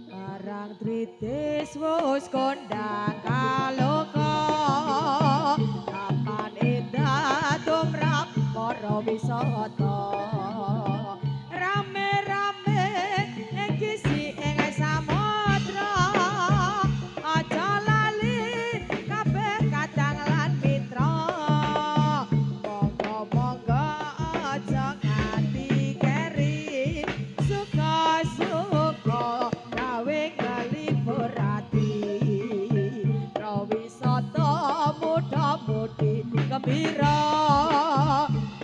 Barang tritis wis kondang kaloka kapan endah tumrap para wisata rame-rame ing gisi ing samodra aja lali kabeh kadang lan mitra monggo-monggo aja nganti keri suka-suka gawe keliburati rawisata muda-mudi gembira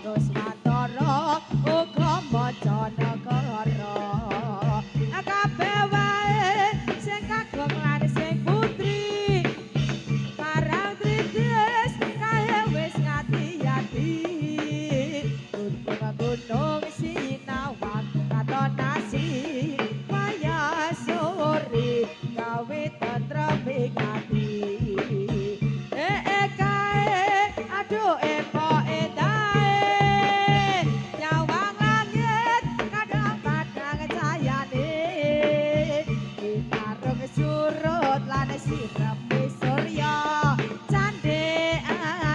terus mantara uga maca negara kabeh wae sing kagem lan sing putri barang tritis kae wis ngati-ati gunung sinawang katon nasi kaya sore gawe tentrem ing ati kae aduh epoke dae nyawang langit kadang-kadang cahayane ditarung surut lan sirape surya candhe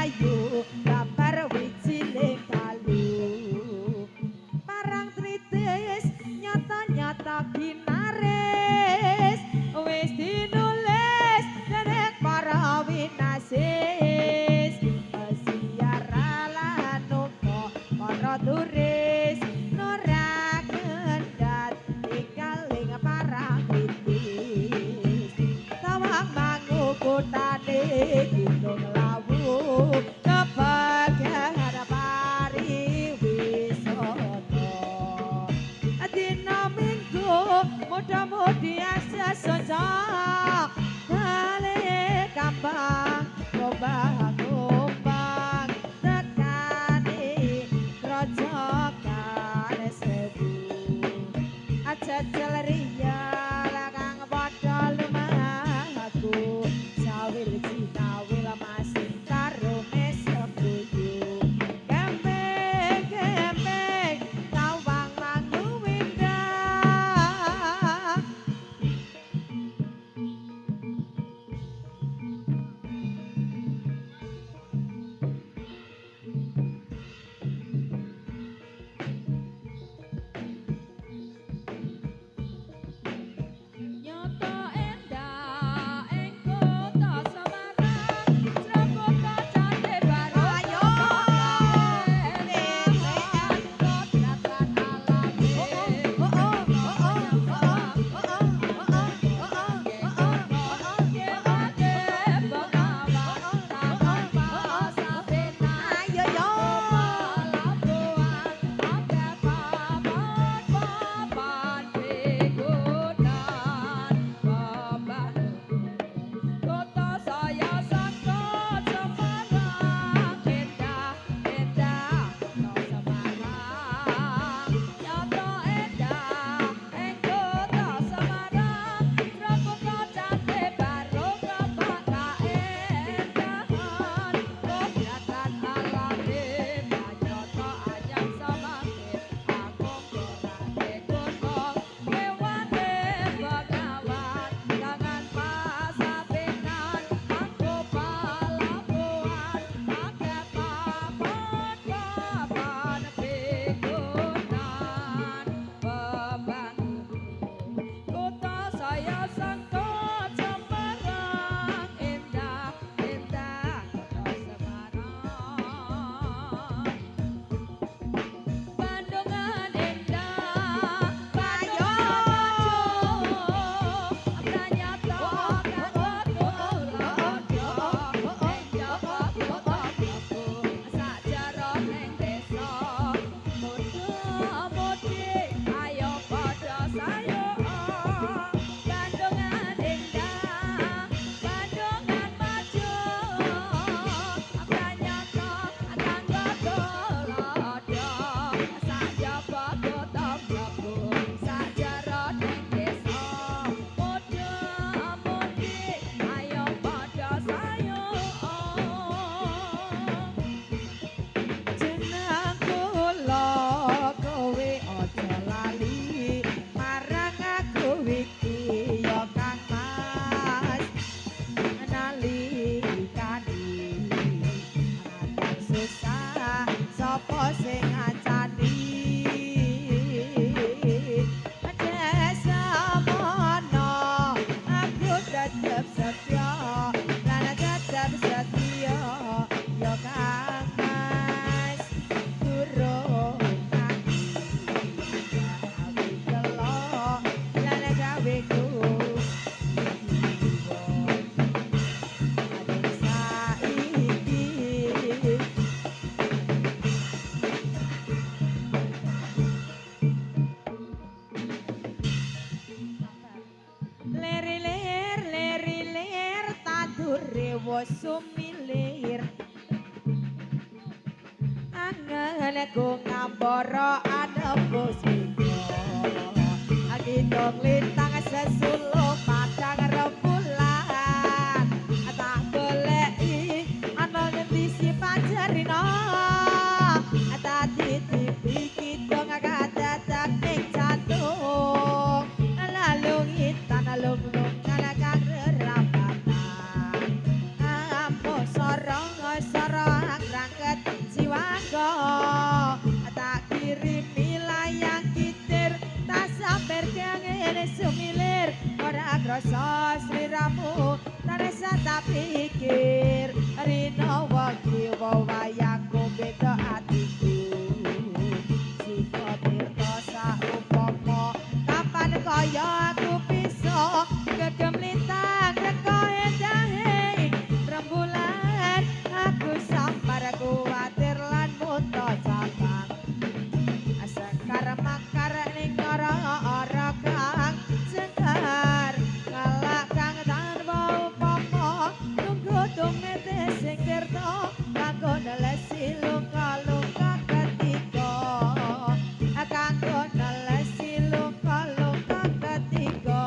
ayu gambar wijining dalu parang tritis nyata-nyata ginaris wis dinulis dening para winasis siara lan uga para turis ora kendhat ikaling parang tritis tawang mangu kutane gunung lawu kebagian pariwisata dina minggu muda-mudi sesojo balik kampang gombang-gombang tekani grojogan sewu ajajal riya lakang padha lumaku sawil sinawil masih karo mesebuyu gembeng-gembeng tawang mangu windah Nyoto endah ing kota Semarang sumilir angen ku ngambara anepo siko agitong lintang sesuluk padang rembulan tak goleki ana ngendi si pajarina tak titipi kidong kadadak ning jantung lalung hitan lung-lung kang rerapatan ampo sorong rangket jiwaku tak kirimi layang kitir tak sabar kengene sumilir ora krasa sliramu taresa tak pikir rino wagi wayangku beda atiku siko tirta saupama kapan kaya aku bisa gegem lintang reka endahe rembulan aku sampar kuwatir lan muto cabang sekar makar ning ora kang segar ngalak kang tanpa upama tunggu tumete sing tirta kanggo nelesi luka-luka ketiga kanggo nelesi luka-luka ketiga.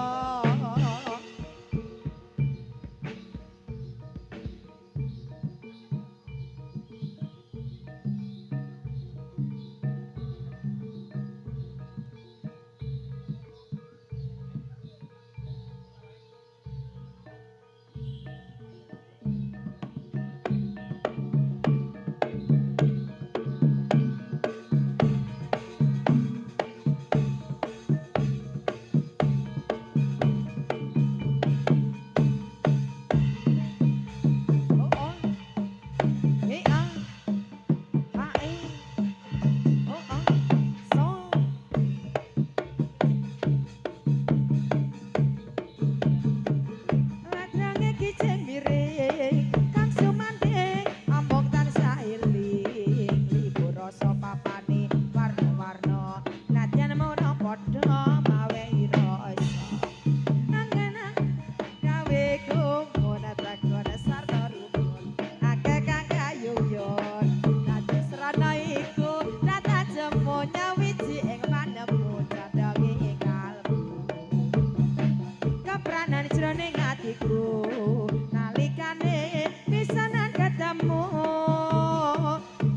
Jroning atiku nalikane pisanan ketemu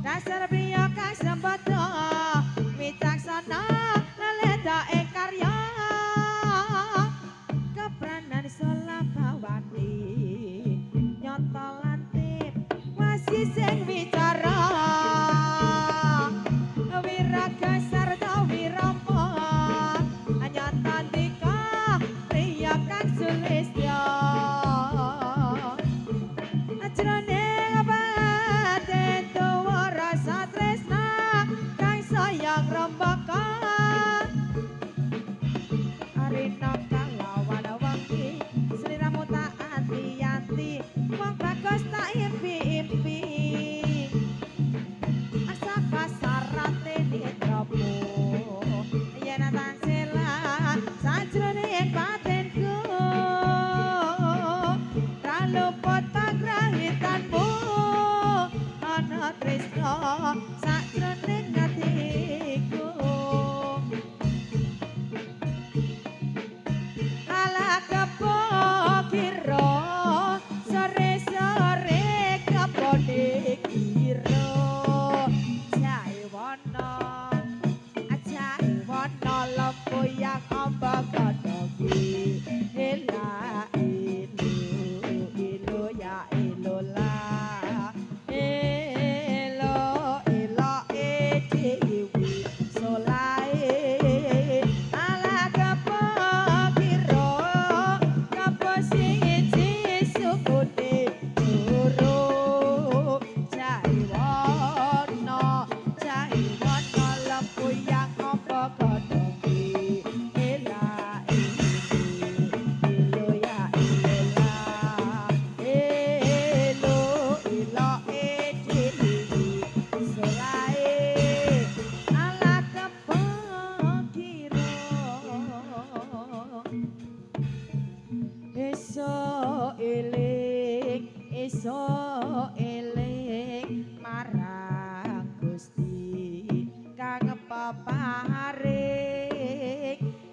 dasar priya kang sempata wicaksana leledake karya kepranan selapawati nyata lantip masih sing wicara wiraga sarta wirama nyata dika priya kang sulistya jroning batin tuwa rasa tresna kang sayang rembaka arina kang lawan wangi sliramu tak anti-anti wong bagus tak impi-impi eling marang Gusti kang peparing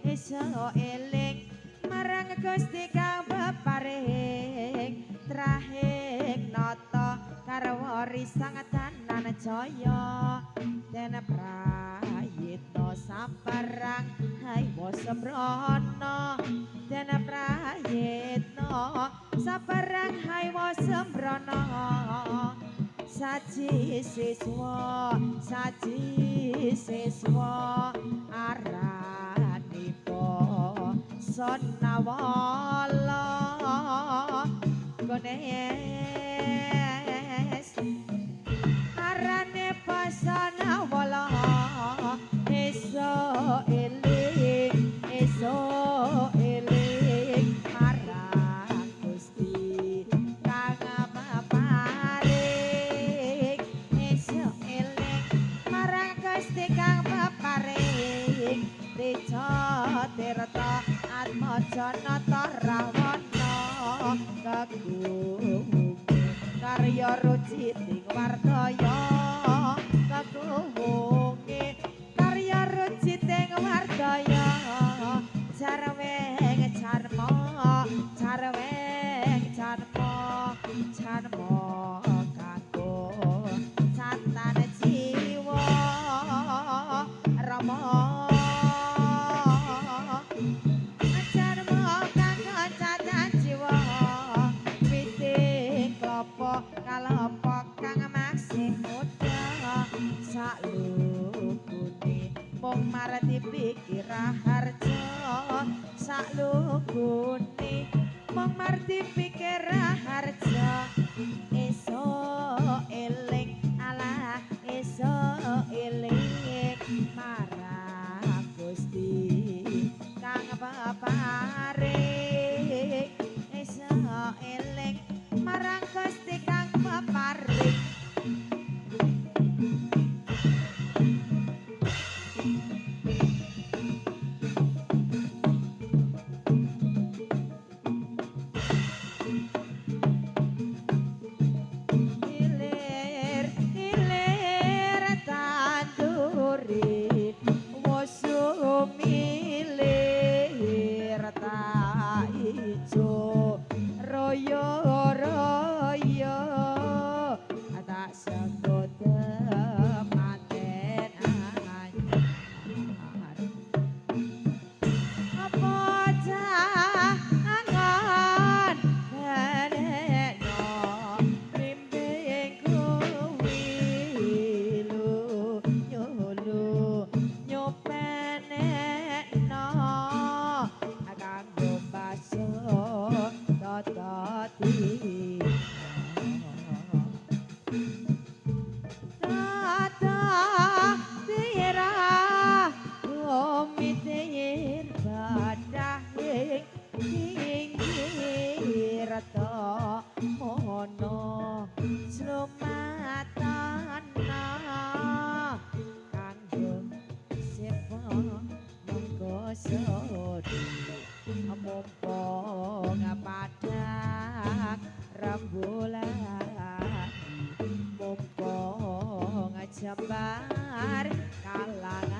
iso eling marang Gusti kang peparing trahing nata karwari sang tanan jaya den prayitna saparang hai wasembrono den prayitna saparang hai wasembrono saji siswa aranipun sonawala gones arane pasana wala eso eling marang Gusti kang peparing eso eling marang Gusti kang peparing Deja tirta atmaja nata rawana kagung karya ruciting wardaya kagunge karya ruciting wardaya jarweng jarma kanggo satan jiwa rama jarma kanggo satan jiwa piting klopo kalopo kang masih muda saklukune mung marati pikir harja saklukune mung marti pikir harja eso eling ala eso eling marang Gusti kang peparing eso eling marang Gusti kang peparing ilir tanduri wosu milir ta ijo royo tak sebut manten anyar apa jangan benekno bimbing kuwi nyulu nyopenekno kanggo baso tototi tata tira omitir badahing pinggir to mono slumatana kanggo sepo monggo sodi mumpung padang rembulan mumpung jembar kalang